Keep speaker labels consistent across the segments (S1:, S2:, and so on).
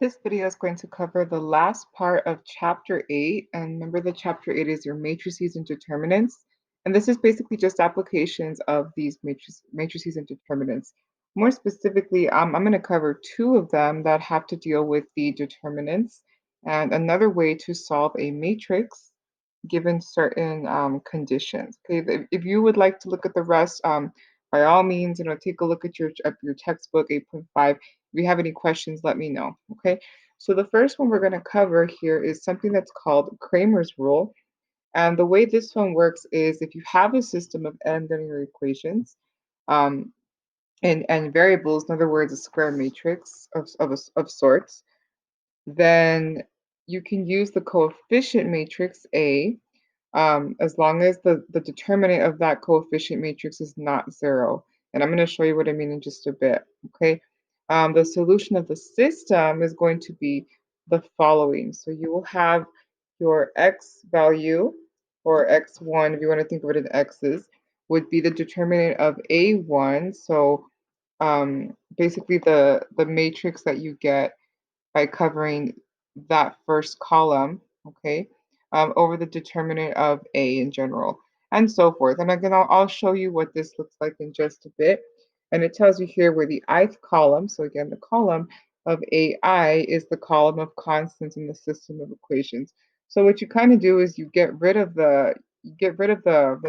S1: This video is going to cover the last part of Chapter 8. And remember that Chapter 8 is your matrices and determinants. And this is basically just applications of these matrices and determinants. More specifically, I'm going to cover two of them that have to deal with the determinants and another way to solve a matrix given certain conditions. Okay, if you would like to look at the rest, by all means, take a look at your textbook 8.5. If you have any questions, let me know. Okay, so the first one we're going to cover here is something that's called Cramers Rule. And the way this one works is if you have a system of n linear equations um, and variables, in other words, a square matrix of sorts, then you can use the coefficient matrix A as long as the determinant of that coefficient matrix is not 0. And I'm going to show you what I mean in just a bit. Okay. The solution of the system is going to be the following. So you will have your x value, or x1, if you want to think of it in x's, would be the determinant of A1. So basically the matrix that you get by covering that first column, okay, over the determinant of A in general, and so forth. And again, I'll show you what this looks like in just a bit. And it tells you here where the ith column, so again, the column of AI is the column of constants in the system of equations. So what you kind of do is you get rid of the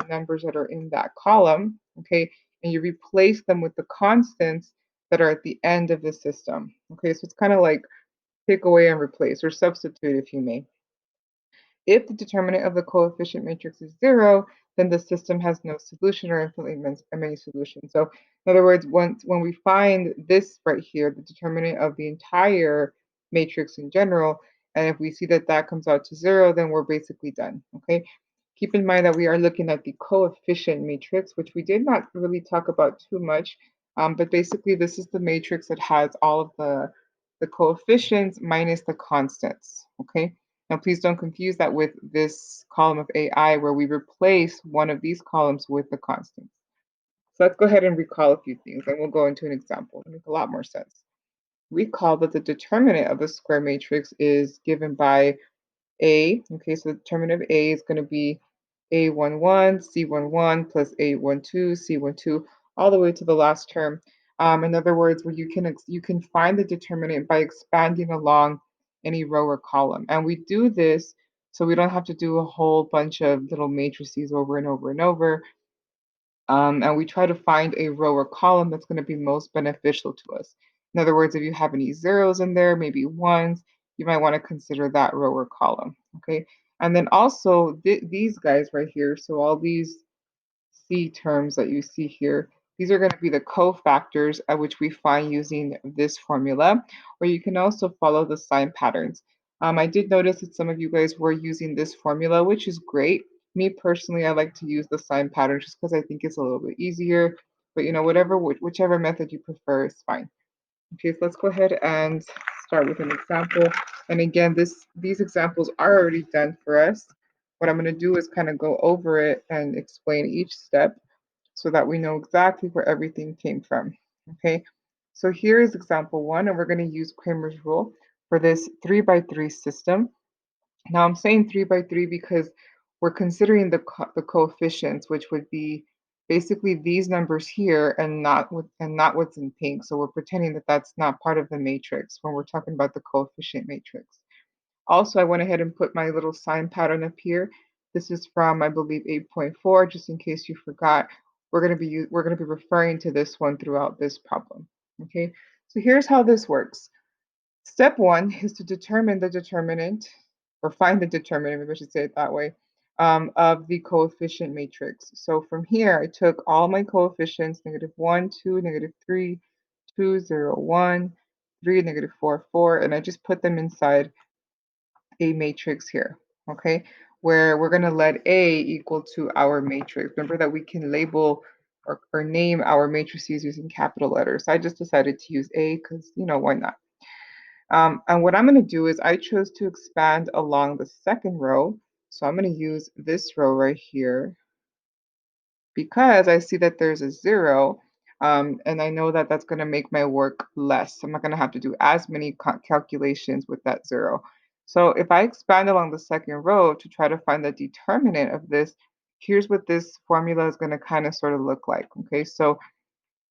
S1: numbers that are in that column, okay, and you replace them with the constants that are at the end of the system. Okay, so it's kind of like take away and replace, or substitute if you may. If the determinant of the coefficient matrix is 0, then the system has no solution or infinitely many solutions. So in other words, when we find this right here, the determinant of the entire matrix in general, and if we see that that comes out to 0, then we're basically done. Okay. Keep in mind that we are looking at the coefficient matrix, which we did not really talk about too much, but basically this is the matrix that has all of the coefficients minus the constants. Okay. Now, please don't confuse that with this column of AI where we replace one of these columns with the constants. So let's go ahead and recall a few things, and we'll go into an example. It'll make a lot more sense. Recall that the determinant of the square matrix is given by A. Okay, so the determinant of A is going to be A11, C11 plus A12, C12, all the way to the last term. In other words, where you can find the determinant by expanding along any row or column. And we do this so we don't have to do a whole bunch of little matrices over and over and over. And we try to find a row or column that's going to be most beneficial to us. In other words, if you have any zeros in there, maybe ones, you might want to consider that row or column. Okay. And then also these guys right here, so all these C terms that you see here, these are going to be the cofactors at which we find using this formula, or you can also follow the sign patterns. I did notice that some of you guys were using this formula, which is great. Me personally, I like to use the sign pattern just because I think it's a little bit easier, but whichever method you prefer is fine. Okay, so let's go ahead and start with an example. And again, these examples are already done for us. What I'm going to do is kind of go over it and explain each step so that we know exactly where everything came from. Okay, so here is example 1, and we're going to use Cramer's rule for this 3 by 3 system. Now I'm saying 3 by 3 because we're considering the coefficients, which would be basically these numbers here and not what's in pink. So we're pretending that that's not part of the matrix when we're talking about the coefficient matrix. Also, I went ahead and put my little sign pattern up here. This is from, I believe, 8.4, just in case you forgot. We're going to be referring to this one throughout this problem. Okay, so here's how this works. Step 1 is to determine the determinant, or find the determinant, maybe I should say it that way, of the coefficient matrix. So from here, I took all my coefficients, -1, 2, -3, 2, 0, 1, 3, -4, 4, and I just put them inside a matrix here, okay, where we're going to let A equal to our matrix. Remember that we can label or name our matrices using capital letters. I just decided to use A because, why not? And what I'm going to do is I chose to expand along the second row. So I'm going to use this row right here. Because I see that there's a 0, And I know that that's going to make my work less. I'm not going to have to do as many calculations with that 0. So if I expand along the second row to try to find the determinant of this, here's what this formula is going to kind of sort of look like. Okay, so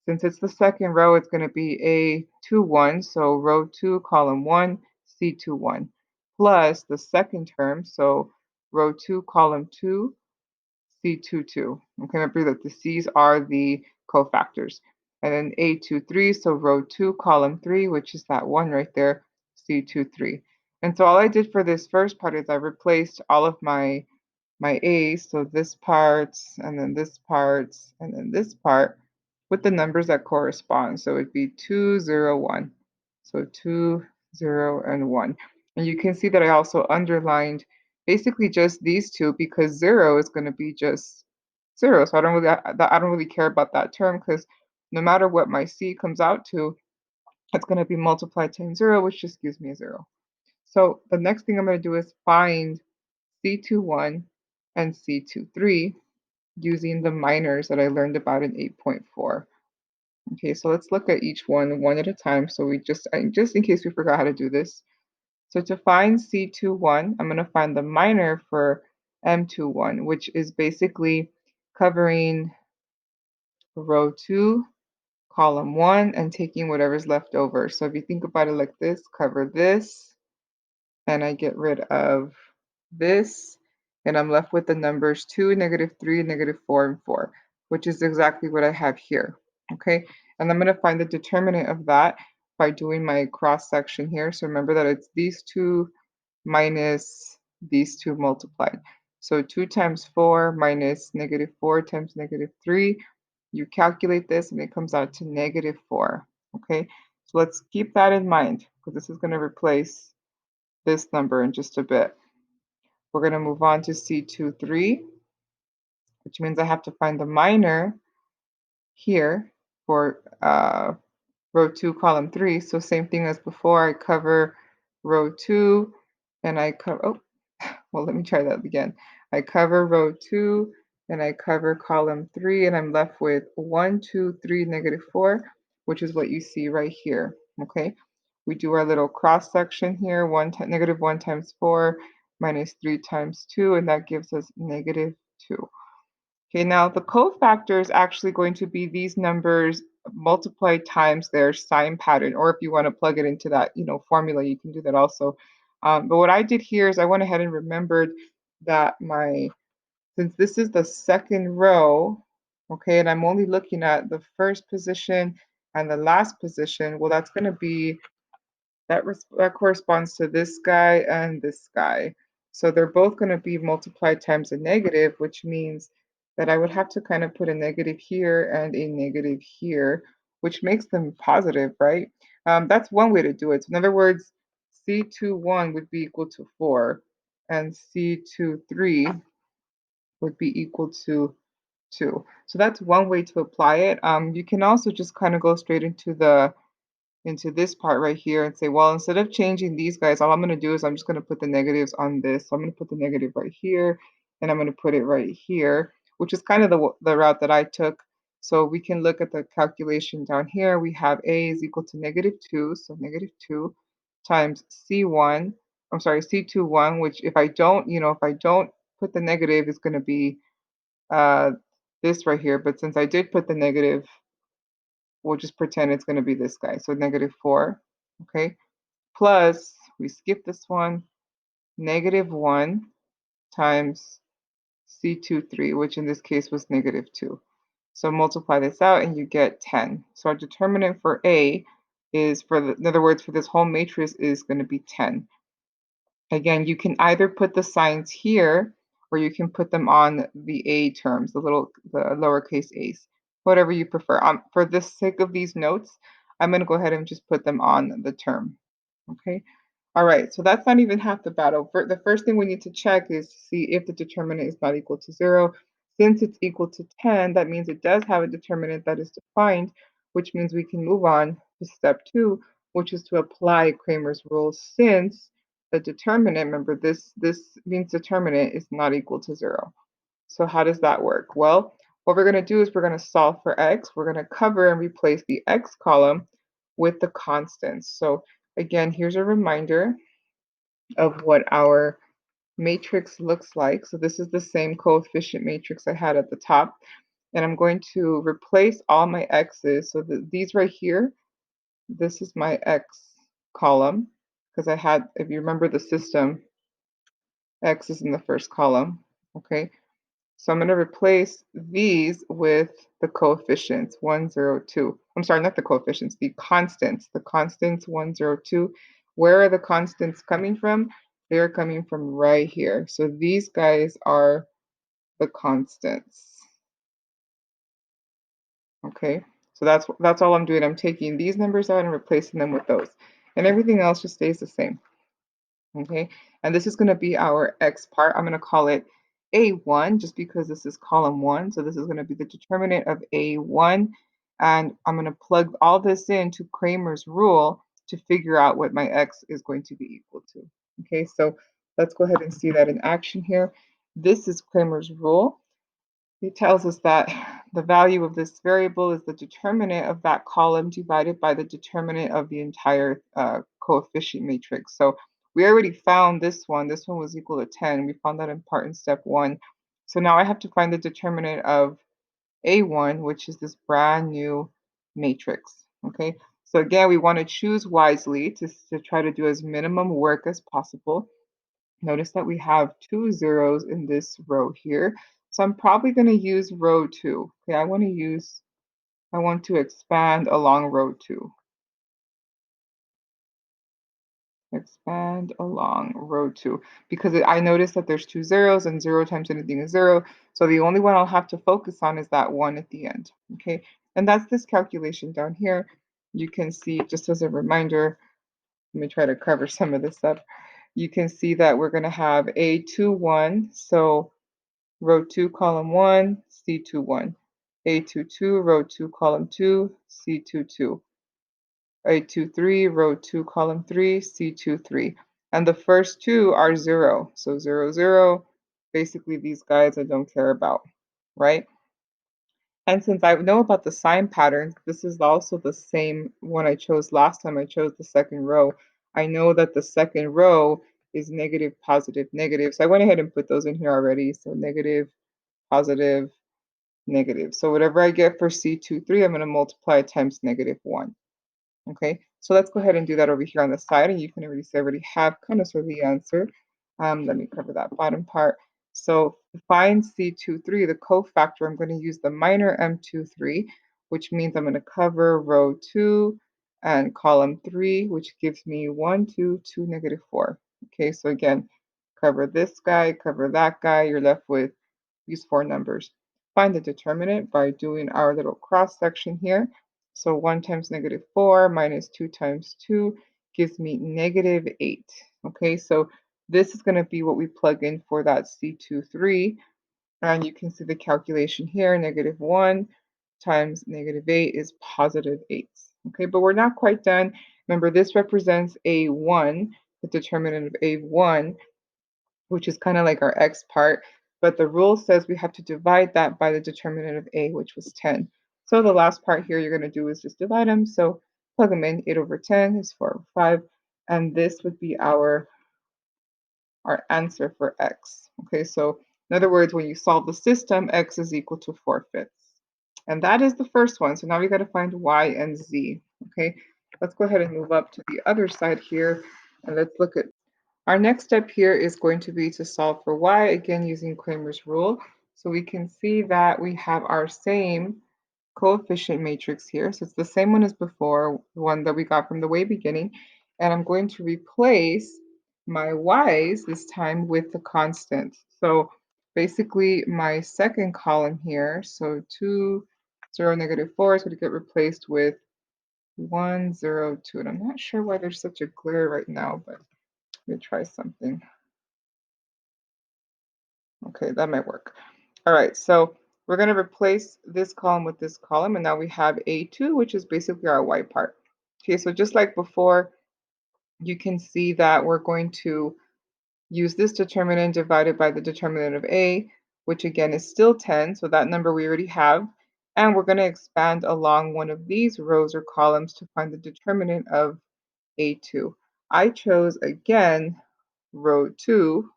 S1: since it's the second row, it's going to be A21, so row 2, column 1, C21, plus the second term, so row 2, column 2, C22. Okay, remember that the C's are the cofactors. And then A23, so row 2, column 3, which is that 1 right there, C23. And so all I did for this first part is I replaced all of my A's, so this part, and then this part, and then this part, with the numbers that correspond. So it'd be 2, 0, 1. So 2, 0, and 1. And you can see that I also underlined basically just these two because 0 is going to be just 0. So I don't really care about that term because no matter what my C comes out to, it's going to be multiplied times 0, which just gives me a 0. So the next thing I'm going to do is find C21 and C23 using the minors that I learned about in 8.4. Okay, so let's look at each one at a time. So we just in case we forgot how to do this. So to find C21, I'm going to find the minor for M21, which is basically covering row 2, column 1, and taking whatever's left over. So if you think about it like this, cover this, and I get rid of this, and I'm left with the numbers 2, -3, -4, and 4, which is exactly what I have here, okay? And I'm going to find the determinant of that by doing my cross section here. So remember that it's these two minus these two multiplied. So 2 times 4 minus -4 times -3. You calculate this and it comes out to -4, okay? So let's keep that in mind because this is going to replace this number in just a bit. We're going to move on to C23, which means I have to find the minor here for row 2, column 3. So same thing as before, I cover row 2 and I cover, oh, well, let me try that again. I cover row 2 and I cover column 3 and I'm left with 1, 2, 3, -4, which is what you see right here, okay? We do our little cross section here, -1 times 4 minus 3 times 2, and that gives us -2. Okay, now the cofactor is actually going to be these numbers multiplied times their sign pattern, or if you want to plug it into that, formula, you can do that also. But what I did here is I went ahead and remembered that since this is the second row, okay, and I'm only looking at the first position and the last position, well, that's going to be that corresponds to this guy and this guy. So they're both going to be multiplied times a negative, which means that I would have to kind of put a negative here and a negative here, which makes them positive, right? That's one way to do it. So in other words, C21 would be equal to 4, and C23 would be equal to 2. So that's one way to apply it. You can also just kind of go straight into this part right here and say, well, instead of changing these guys, all I'm going to do is I'm just going to put the negatives on this. So I'm going to put the negative right here, and I'm going to put it right here, which is kind of the route that I took. So we can look at the calculation down here. We have A is equal to -2, so -2 times C1, I'm sorry, C21, which if I don't put the negative, it's going to be this right here. But since I did put the negative, we'll just pretend it's going to be this guy. So -4, okay? Plus, we skip this one, -1 times C23, which in this case was -2. So multiply this out and you get 10. So our determinant for A is, in other words, for this whole matrix is going to be 10. Again, you can either put the signs here or you can put them on the A terms, the lowercase a's, whatever you prefer. For the sake of these notes, I'm going to go ahead and just put them on the term. Okay. All right, so that's not even half the battle. The first thing we need to check is to see if the determinant is not equal to 0. Since it's equal to 10, that means it does have a determinant that is defined, which means we can move on to step 2, which is to apply Cramer's rule since the determinant, remember this means determinant is not equal to 0. So how does that work? Well, What we're going to do is we're going to solve for x. We're going to cover and replace the x column with the constants. So again, here's a reminder of what our matrix looks like. So this is the same coefficient matrix I had at the top. And I'm going to replace all my x's. So these right here, this is my x column, because I had, if you remember the system, x is in the first column. Okay, so I'm going to replace these with the coefficients 1, 0, 2. I'm sorry, not the coefficients, the constants. The constants 1, 0, 2. Where are the constants coming from? They're coming from right here. So these guys are the constants. Okay, so that's all I'm doing. I'm taking these numbers out and replacing them with those. And everything else just stays the same. Okay, and this is going to be our x part. I'm going to call it A1 just because this is column 1. So this is going to be the determinant of A1. And I'm going to plug all this into Cramer's rule to figure out what my x is going to be equal to. Okay, so let's go ahead and see that in action here. This is Cramer's rule. It tells us that the value of this variable is the determinant of that column divided by the determinant of the entire coefficient matrix. So we already found this one. This one was equal to 10. We found that in part in step 1. So now I have to find the determinant of A1, which is this brand new matrix. Okay, so again, we want to choose wisely to try to do as minimum work as possible. Notice that we have 2 zeros in this row here. So I'm probably going to use row 2. Okay, I want to expand along row 2. Expand along row 2 because I noticed that there's 2 zeros and 0 times anything is 0. So the only one I'll have to focus on is that 1 at the end. Okay, and that's this calculation down here. You can see, just as a reminder, let me try to cover some of this up. You can see that we're going to have A21. So row 2, column 1, C21. A22, row 2, column 2, C22. A23, row 2, column 3, C23. And the first two are 0. So 0, 0. Basically, these guys I don't care about, right? And since I know about the sign patterns, this is also the same one I chose last time I chose the second row. I know that the second row is negative, positive, negative. So I went ahead and put those in here already. So negative, positive, negative. So whatever I get for C23, I'm going to multiply times negative 1. Okay, so let's go ahead and do that over here on the side, and you can already see I already have kind of sort of the answer. Let me cover that bottom part. So to find C23, the cofactor, I'm going to use the minor M23, which means I'm going to cover row 2 and column 3, which gives me 1, 2, 2, negative 4. Okay, so again, cover this guy, cover that guy, you're left with these 4 numbers. Find the determinant by doing our little cross section here. So 1 times negative 4 minus 2 times 2 gives me negative 8. Okay, so this is going to be what we plug in for that C23. And you can see the calculation here. Negative 1 times negative 8 is positive 8. Okay, but we're not quite done. Remember, this represents A1, the determinant of A1, which is kind of like our x part, but the rule says we have to divide that by the determinant of a, which was 10. So the last part here you're going to do is just divide them. So plug them in. 8 over 10 is 4 over 5, and this would be our answer for x. Okay, so in other words, when you solve the system, x is equal to 4/5. And that is the first one. So now we got to find y and z. Okay, let's go ahead and move up to the other side here, and let's look at our next step here is going to be to solve for y, again using Cramer's rule. So we can see that we have our same coefficient matrix here. So it's the same one as before, the one that we got from the way beginning. And I'm going to replace my y's this time with the constant. So basically my second column here, so 2, 0, negative 4 is going to get replaced with 1, 0, 2. And I'm not sure why there's such a glare right now, but let me try something. Okay, that might work. All right, so we're going to replace this column with this column, and now we have A2, which is basically our y part. Okay, so just like before, you can see that we're going to use this determinant divided by the determinant of A. which again is still 10, so that number we already have. And we're going to expand along one of these rows or columns to find the determinant of A2. I chose, again, row 2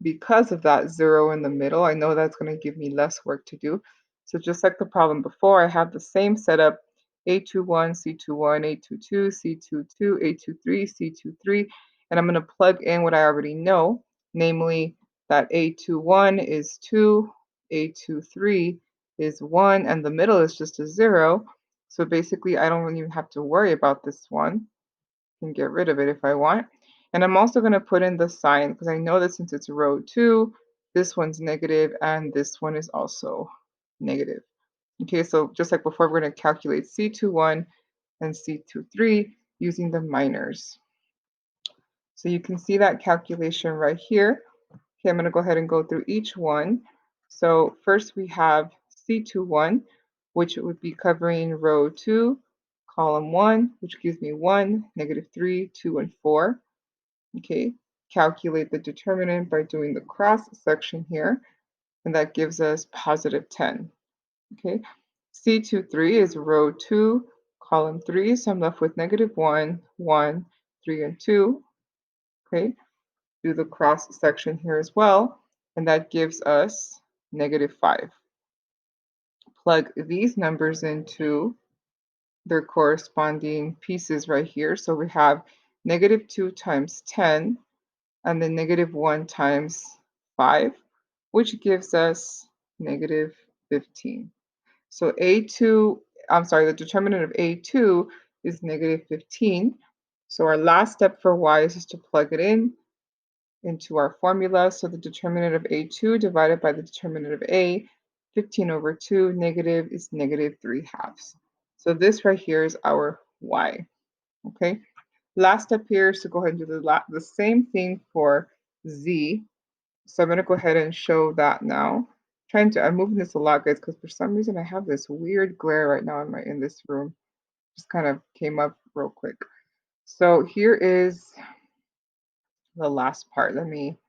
S1: because of that 0 in the middle. I know that's going to give me less work to do. So just like the problem before, I have the same setup, A21, C21, A22, C22, A23, C23, and I'm going to plug in what I already know, namely that A21 is 2, A23 is 1, and the middle is just a 0. So basically, I don't even have to worry about this one. I can get rid of it if I want. And I'm also going to put in the sign because I know that since it's row 2, this one's negative and this one is also negative. Okay, so just like before, we're going to calculate C21 and C23 using the minors. So you can see that calculation right here. Okay, I'm going to go ahead and go through each one. So first we have C21, which would be covering row 2, column 1, which gives me 1, -3, 2, and 4. Okay, calculate the determinant by doing the cross section here, and that gives us positive 10. Okay, C23 is row 2, column 3, so I'm left with -1, 1, 3, and 2. Okay, do the cross section here as well, and that gives us -5. Plug these numbers into their corresponding pieces right here. So we have -2 times 10 and then -1 times 5, which gives us -15. So the determinant of A2 is -15. So our last step for y is just to plug it in into our formula. So the determinant of A2 divided by the determinant of A, 15 over 2, negative is -3/2. So this right here is our y. Okay. Last step here is to go ahead and do the same thing for z. So I'm going to go ahead and show that now. I'm moving this a lot, guys, because for some reason I have this weird glare right now in this room. Just kind of came up real quick. So here is the last part. Let me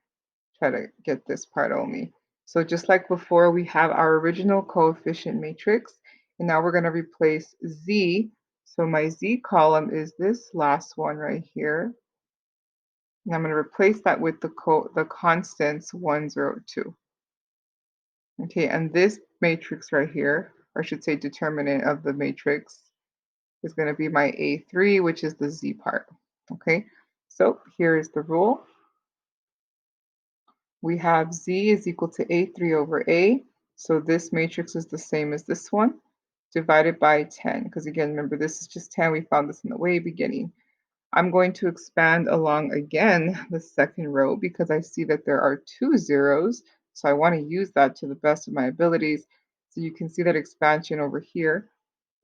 S1: try to get this part only. So just like before, we have our original coefficient matrix, and now we're going to replace z. So my z column is this last one right here. And I'm going to replace that with the constants 1, 0, 2. Okay, and this matrix right here, or I should say determinant of the matrix, is going to be my A3, which is the z part. Okay, so here is the rule. We have z is equal to A3 over A. So this matrix is the same as this one, divided by 10. Because again, remember, this is just 10. We found this in the way beginning. I'm going to expand along again the second row because I see that there are 2 zeros. So I want to use that to the best of my abilities. So you can see that expansion over here.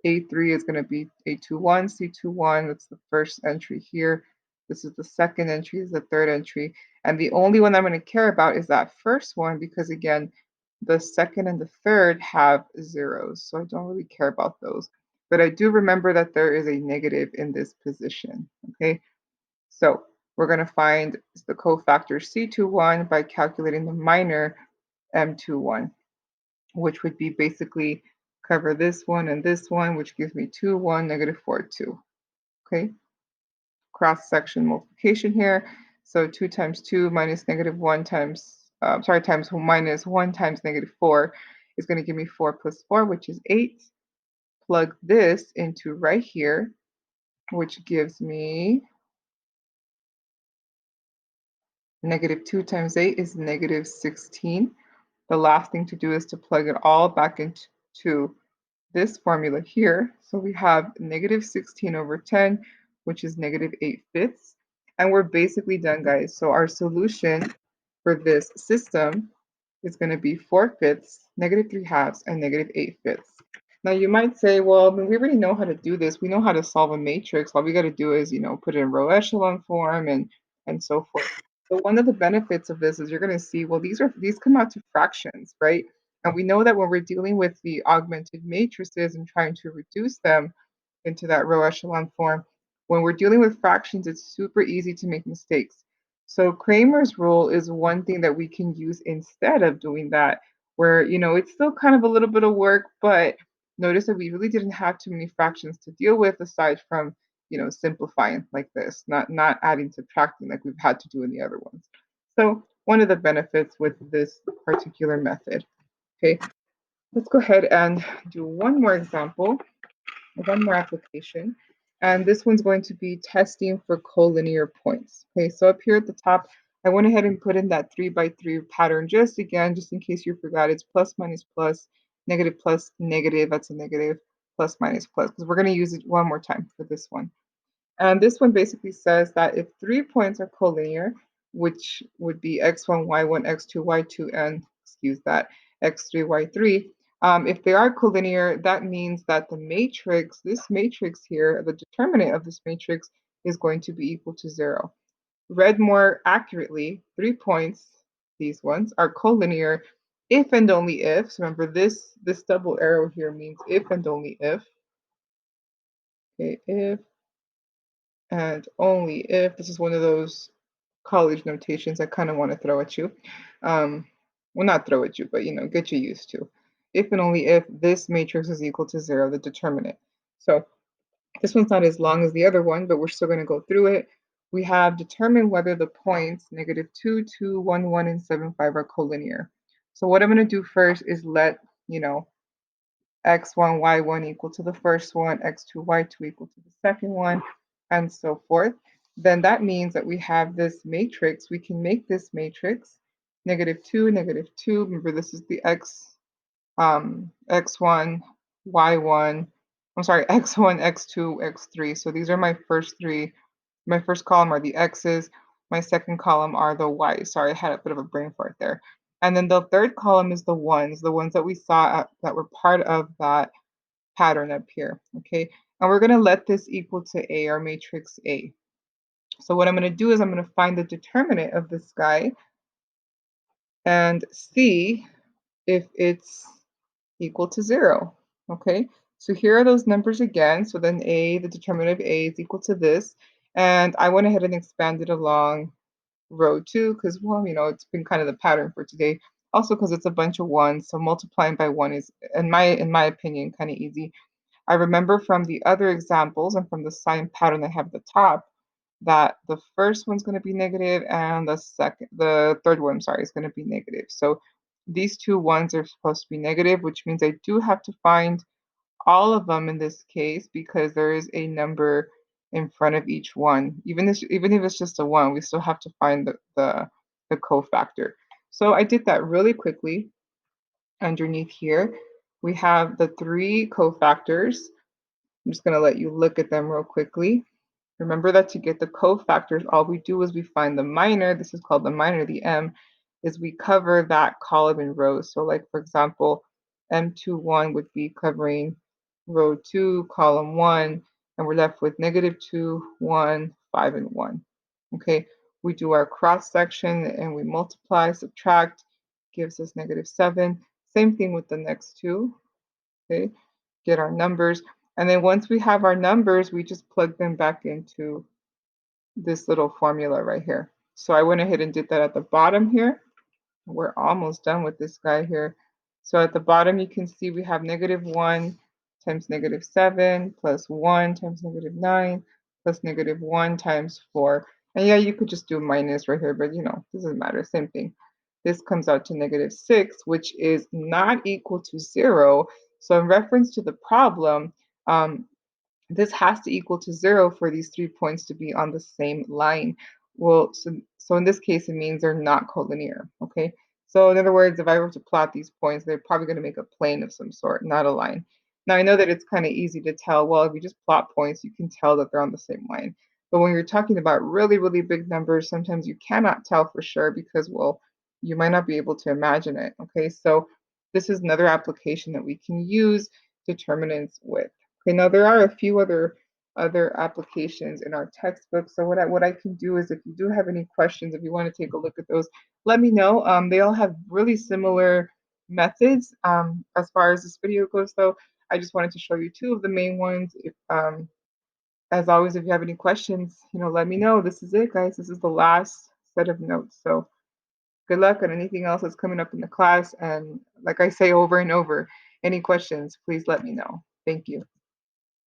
S1: A3 is going to be A21, C21. That's the first entry here. This is the second entry, this is the third entry. And the only one I'm going to care about is that first one because, again, the second and the third have zeros. So I don't really care about those. But I do remember that there is a negative in this position. Okay, so we're going to find the cofactor C21 by calculating the minor M21, which would be basically cover this one and this one, which gives me 2, 1, -4, 2. Okay, cross-section multiplication here. So 2 times 2 minus -1 times, times -1 times -4 is going to give me 4 plus 4, which is 8. Plug this into right here, which gives me -2 times 8 is -16. The last thing to do is to plug it all back into this formula here. So we have -16 over 10, which is -8/5. And we're basically done, guys. So our solution for this system is going to be 4/5, -3/2, and -8/5. Now you might say, well, I mean, we already know how to do this. We know how to solve a matrix. All we got to do is, put it in row echelon form and so forth. So one of the benefits of this is you're going to see, well, these come out to fractions, right? And we know that when we're dealing with the augmented matrices and trying to reduce them into that row echelon form, when we're dealing with fractions, it's super easy to make mistakes. So Cramer's rule is one thing that we can use instead of doing that, where, it's still kind of a little bit of work, but notice that we really didn't have too many fractions to deal with aside from, simplifying like this, not adding, subtracting like we've had to do in the other ones. So one of the benefits with this particular method. Okay, let's go ahead and do one more example, one more application. And this one's going to be testing for collinear points. Okay, so up here at the top, I went ahead and put in that 3 by 3 pattern just again, just in case you forgot. It's plus, minus, plus, negative, plus, negative. That's a negative, plus, minus, plus, because we're going to use it one more time for this one. And this one basically says that if 3 points are collinear, which would be x1, y1, x2, y2, and excuse that, x3, y3, if they are collinear, that means that the matrix, this matrix here, the determinant of this matrix is going to be equal to 0. Read more accurately, 3 points, these ones, are collinear if and only if. So remember, this double arrow here means if and only if. Okay, if and only if. This is one of those college notations I kind of want to throw at you. Well, not throw at you, but get you used to. If and only if this matrix is equal to 0, the determinant. So this one's not as long as the other one, but we're still going to go through it. We have determined whether the points negative 2, 2, 1, 1, and 7, 5 are collinear. So what I'm going to do first is let, x1, y1 equal to the first one, x2, y2 equal to the second one, and so forth. Then that means that we have this matrix. We can make this matrix negative 2, negative 2. Remember, this is the x1, y1. I'm sorry, x1, x2, x3. So these are my first three. My first column are the x's. My second column are the y's. Sorry, I had a bit of a brain fart there. And then the third column is the ones that we saw that were part of that pattern up here, okay? And we're going to let this equal to A, our matrix A. So what I'm going to do is I'm going to find the determinant of this guy and see if it's equal to 0, okay? So here are those numbers again. So then A, the determinant of A is equal to this. And I went ahead and expanded along row 2 because, well, it's been kind of the pattern for today. Also because it's a bunch of ones, so multiplying by 1 is, in my opinion, kind of easy. I remember from the other examples and from the sign pattern I have at the top that the first one's going to be negative and the third one, sorry, is going to be negative. So these two ones are supposed to be negative, which means I do have to find all of them in this case because there is a number in front of each one. Even if it's just a 1, we still have to find the cofactor. So I did that really quickly. Underneath here, we have the 3 cofactors. I'm just going to let you look at them real quickly. Remember that to get the cofactors, all we do is we find the minor. This is called the minor, the m, is we cover that column in rows. So like, for example, m21 would be covering row 2, column 1, and we're left with negative 2, 1, 5, and 1. Okay, we do our cross section and we multiply, subtract, gives us negative 7. Same thing with the next two. Okay, get our numbers. And then once we have our numbers, we just plug them back into this little formula right here. So I went ahead and did that at the bottom here. We're almost done with this guy here. So at the bottom, you can see we have negative 1 times negative 7 plus 1 times negative 9 plus negative 1 times 4. And yeah, you could just do minus right here, but doesn't matter, same thing. This comes out to negative 6, which is not equal to 0. So in reference to the problem, this has to equal to 0 for these 3 points to be on the same line. Well, so in this case, it means they're not collinear, okay? So in other words, if I were to plot these points, they're probably going to make a plane of some sort, not a line. Now, I know that it's kind of easy to tell. Well, if you just plot points, you can tell that they're on the same line. But when you're talking about really, really big numbers, sometimes you cannot tell for sure because, well, you might not be able to imagine it, okay? So this is another application that we can use determinants with. Okay, now there are a few other applications in our textbook. So what I can do is if you do have any questions, if you want to take a look at those, let me know. They all have really similar methods. As far as this video goes, though, I just wanted to show you 2 of the main ones. As always, if you have any questions, let me know. This is it, guys. This is the last set of notes. So good luck on anything else that's coming up in the class. And like I say over and over, any questions, please let me know. Thank you.